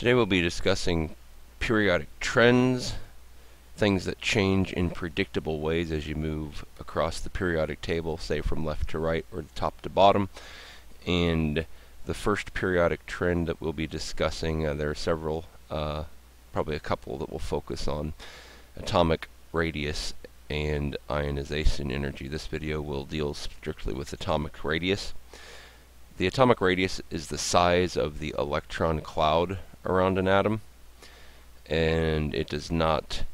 Today we'll be discussing periodic trends, things that change in predictable ways as you move across the periodic table, say from left to right or top to bottom. And the first periodic trend that we'll be discussing, there are several, probably a couple that we'll focus on: atomic radius and ionization energy. This video will deal strictly with atomic radius. The atomic radius is the size of the electron cloud around an atom, and it does not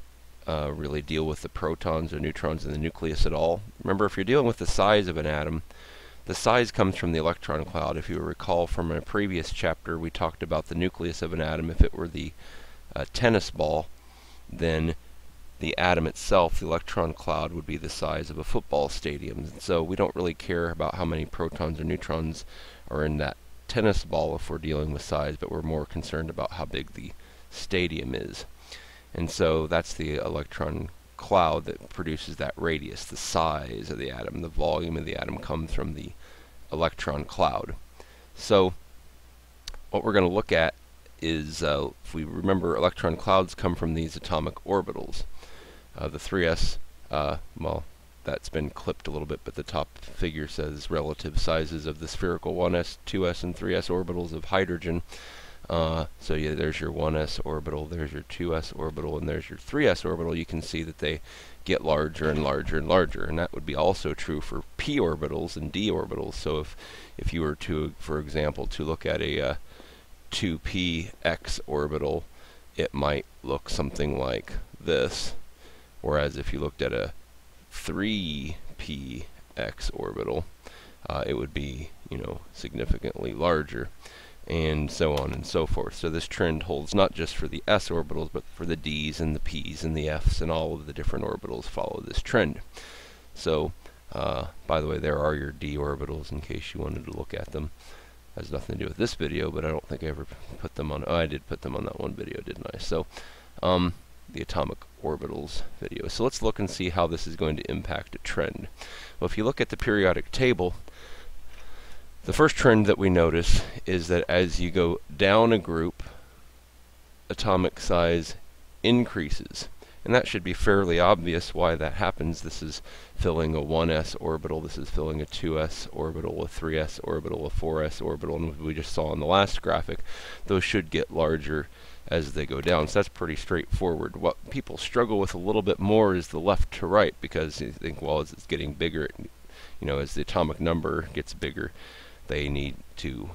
really deal with the protons or neutrons in the nucleus at all. Remember, if you're dealing with the size of an atom, the size comes from the electron cloud. If you recall from a previous chapter, we talked about the nucleus of an atom. If it were the tennis ball, then the atom itself, the electron cloud, would be the size of a football stadium. So we don't really care about how many protons or neutrons are in that tennis ball if we're dealing with size, but we're more concerned about how big the stadium is. And so that's the electron cloud that produces that radius. The size of the atom, the volume of the atom, comes from the electron cloud. So what we're going to look at is, if we remember, electron clouds come from these atomic orbitals. The 3s, well, that's been clipped a little bit, but the top figure says relative sizes of the spherical 1s, 2s, and 3s orbitals of hydrogen. So yeah, there's your 1s orbital, there's your 2s orbital, and there's your 3s orbital. You can see that they get larger and larger and larger, and that would be also true for p orbitals and d orbitals. So if you were to, for example, to look at a 2px orbital, it might look something like this. Whereas if you looked at a 3px orbital, it would be, significantly larger, and so on and so forth. So this trend holds not just for the s orbitals, but for the d's and the p's and the f's, and all of the different orbitals follow this trend. So, by the way, there are your d orbitals in case you wanted to look at them. Has nothing to do with this video, but I don't think I ever put them on. Oh, I did put them on that one video, didn't I? So, the atomic orbitals video. So let's look and see how this is going to impact a trend. Well, if you look at the periodic table, the first trend that we notice is that as you go down a group, atomic size increases. And that should be fairly obvious why that happens. This is filling a 1s orbital, this is filling a 2s orbital, a 3s orbital, a 4s orbital, and we just saw in the last graphic, those should get larger as they go down. So that's pretty straightforward. What people struggle with a little bit more is the left to right, because you think, well, as it's getting bigger, as the atomic number gets bigger, they need to,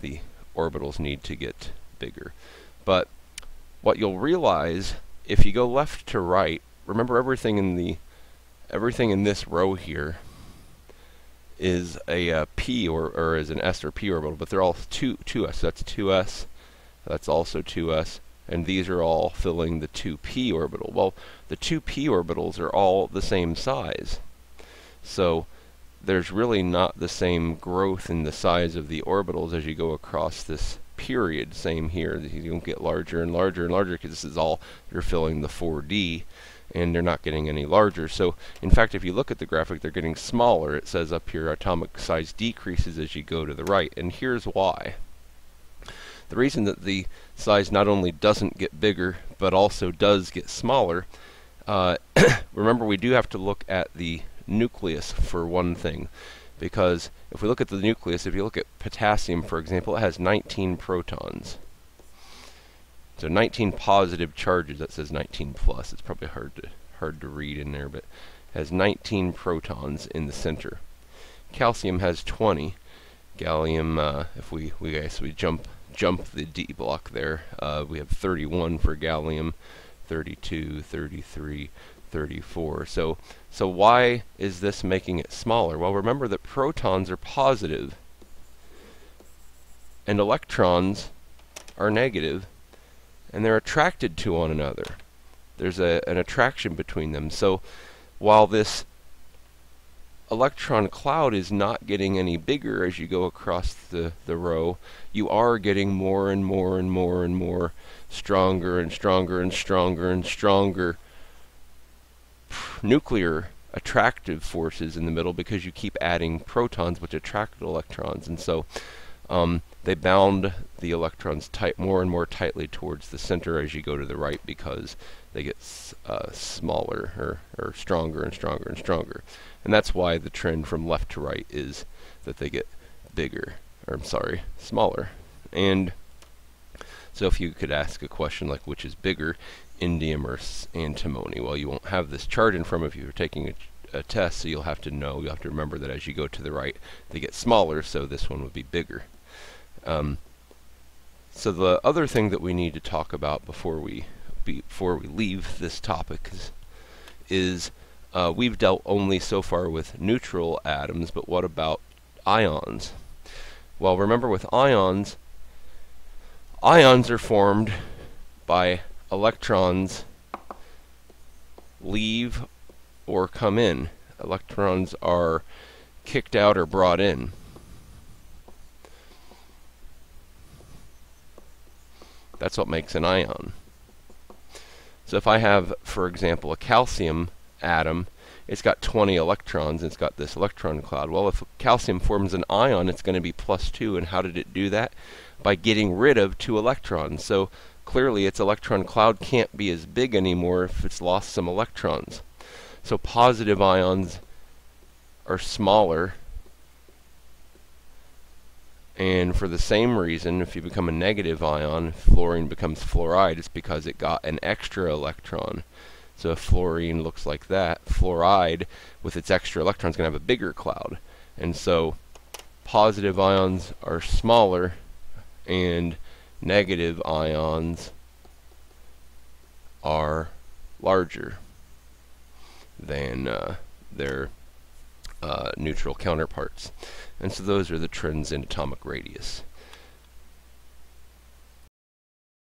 the orbitals need to get bigger. But what you'll realize, if you go left to right, remember everything in this row here is a p or is an s or p orbital, but they're all 2s. So that's 2s. That's also 2s, and these are all filling the 2p orbital. Well, the 2p orbitals are all the same size, so there's really not the same growth in the size of the orbitals as you go across this period. Same here, you don't get larger and larger and larger, because this is all, you're filling the 4d, and they're not getting any larger. So in fact, if you look at the graphic, they're getting smaller. It says up here atomic size decreases as you go to the right, and here's why. The reason that the size not only doesn't get bigger, but also does get smaller, remember, we do have to look at the nucleus for one thing, because if we look at the nucleus, if you look at potassium, for example, it has 19 protons. So 19 positive charges. That says 19 plus. It's probably hard to read in there, but it has 19 protons in the center. Calcium has 20. Gallium, if we jump the D block there, we have 31 for gallium, 32, 33, 34. So why is this making it smaller? Well, remember that protons are positive and electrons are negative, and they're attracted to one another. There's an attraction between them. So while this electron cloud is not getting any bigger as you go across the row, you are getting more and more and more and more, stronger and stronger and stronger and stronger nuclear attractive forces in the middle, because you keep adding protons which attract electrons. And so they bound the electrons more and more tightly towards the center as you go to the right, because they get smaller or stronger and stronger and stronger. And that's why the trend from left to right is that they get bigger, or I'm sorry, smaller. And so if you could ask a question like, which is bigger, indium or antimony? Well, you won't have this chart in front of you if you're taking a test, so you'll have to remember that as you go to the right, they get smaller, so this one would be bigger. So the other thing that we need to talk about before we leave this topic is we've dealt only so far with neutral atoms, but what about ions? Well, remember, with ions are formed by electrons leave or come in. Electrons are kicked out or brought in. That's what makes an ion. So if I have, for example, a calcium atom, it's got 20 electrons, and it's got this electron cloud. Well, if calcium forms an ion, it's going to be +2, and how did it do that? By getting rid of 2 electrons. So clearly its electron cloud can't be as big anymore if it's lost some electrons. So positive ions are smaller, and for the same reason, if you become a negative ion, fluorine becomes fluoride, it's because it got an extra electron. So if fluorine looks like that, fluoride with its extra electron is going to have a bigger cloud. And so positive ions are smaller, and negative ions are larger than their neutral counterparts. And so those are the trends in atomic radius.